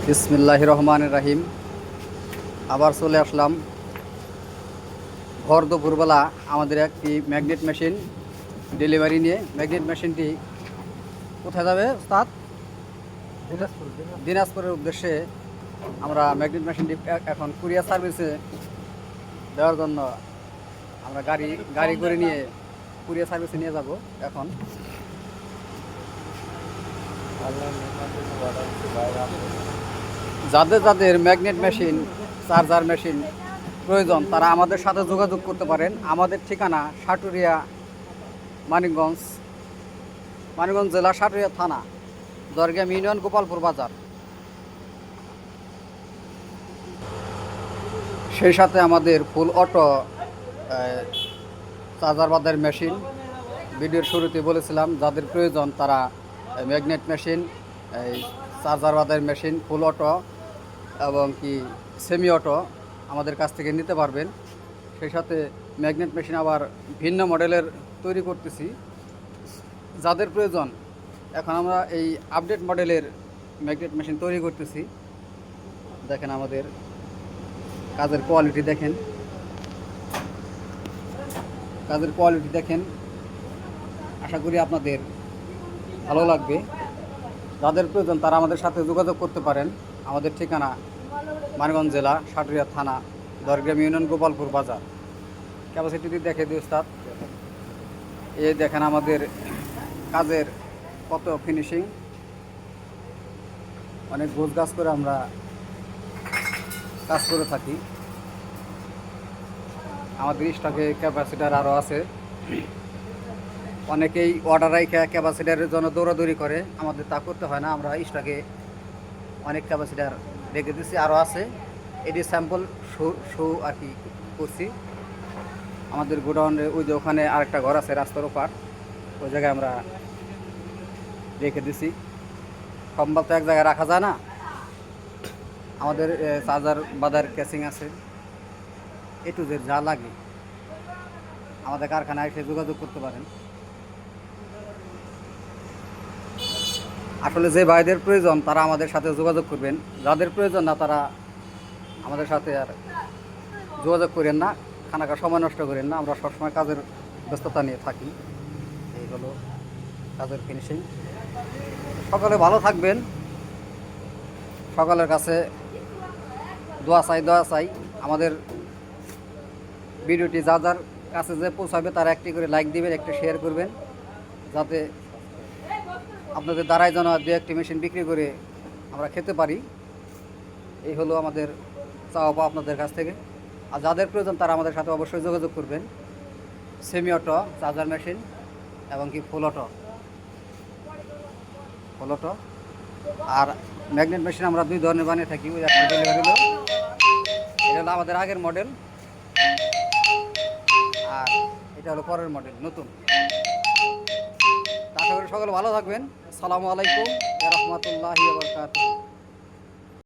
বিসমিল্লাহির রহমানির রহিম। আবার চলে আসলাম ভর দুপুরবেলা আমাদের একটি ম্যাগনেট মেশিন ডেলিভারি নিয়ে। ম্যাগনেট মেশিনটি কোথায় যাবে ওস্তাদ? দিনাজপুরের উদ্দেশ্যে আমরা ম্যাগনেট মেশিনটি এখন কুরিয়ার সার্ভিসে দেওয়ার জন্য আমরা গাড়ি করে নিয়ে কুরিয়ার সার্ভিসে নিয়ে যাব। এখন যাদের যাদের ম্যাগনেট মেশিন, চার্জার মেশিন প্রয়োজন তারা আমাদের সাথে যোগাযোগ করতে পারেন। আমাদের ঠিকানা সাটুরিয়া, মানিকগঞ্জ জেলা, সাটুরিয়া থানা, দরগাম ইউনিয়ন, গোপালপুর বাজার। সেই সাথে আমাদের ফুল অটো চার্জার বাঁধার মেশিন, ভিডিওর শুরুতে বলেছিলাম যাদের প্রয়োজন তারা ম্যাগনেট মেশিন, এই চার্জার বাঁধার মেশিন, ফুল অটো এবং কি সেমি অটো আমাদের কাছ থেকে নিতে পারবেন। সেই সাথে ম্যাগনেট মেশিন আবার ভিন্ন মডেলের তৈরি করতেছি যাদের প্রয়োজন। এখন আমরা এই আপডেট মডেলের ম্যাগনেট মেশিন তৈরি করতেছি। দেখেন আমাদের কাজের কোয়ালিটি দেখেন, আশা করি আপনাদের ভালো লাগবে। যাদের প্রয়োজন তারা আমাদের সাথে যোগাযোগ করতে পারেন। আমাদের ঠিকানা মানিকগঞ্জ জেলা, সাটুরিয়া থানা, দরগ্রাম ইউনিয়ন, গোপালপুর বাজার। ক্যাপাসিটি দেখে দিই ওস্তাদ। এই দেখেন আমাদের কাজের কত ফিনিশিং, অনেক গোছ গাছ করে আমরা কাজ করে থাকি। আমাদের স্টকে ক্যাপাসিটার আরও আছে। অনেকেই অর্ডার রাখে ক্যাপাসিটারের জন্য দৌড়াদৌড়ি করে, আমাদের তা করতে হয় না। আমরা স্টকে অনেক ক্যাপাসিটার রেখে দিচ্ছি, আরও আছে। এটি স্যাম্পল শো আর কি করছি। আমাদের গোডাউনে ওই যে ওখানে আরেকটা ঘর আছে রাস্তার ওপার, ওই জায়গায় আমরা রেখে দিছি। সম্ভব তো এক জায়গায় রাখা যায় না। আমাদের চার্জার বাঁধার ক্যাসিং আছে, এ টু জেড যা লাগে আমাদের কারখানায় এসে যোগাযোগ করতে পারেন। আসলে যে ভাইদের প্রয়োজন তারা আমাদের সাথে যোগাযোগ করবেন, যাদের প্রয়োজন না তারা আমাদের সাথে আর যোগাযোগ করেন না, খানাকা সময় নষ্ট করেন না। আমরা সবসময় কাজের ব্যস্ততা নিয়ে থাকি। এই হলো কাজের ফিনিশিং। সকলে ভালো থাকবেন। সকলের কাছে দোয়া চাই। আমাদের ভিডিওটি যার কাছে যে পৌঁছাবে তারা একটি করে লাইক দিবেন, একটি শেয়ার করবেন, যাতে আপনাদের দ্বারাই যেন দু একটি মেশিন বিক্রি করে আমরা খেতে পারি। এই হলো আমাদের চাওয়া আপনাদের কাছ থেকে। আর যাদের প্রয়োজন তারা আমাদের সাথে অবশ্যই যোগাযোগ করবেন। সেমি অটো, চার্জার মেশিন এবং কি ফুল অটো আর ম্যাগনেট মেশিন আমরা দুই ধরনের বানিয়ে থাকি। ওই একটা ডেলিভারি হলো, এটা হলো আমাদের আগের মডেল, আর এটা হলো পরের মডেল নতুন। আশা করি সকলে ভালো থাকবেন। আসসালামু আলাইকুম ওয়া রাহমাতুল্লাহি ওয়া বারাকাতুহু।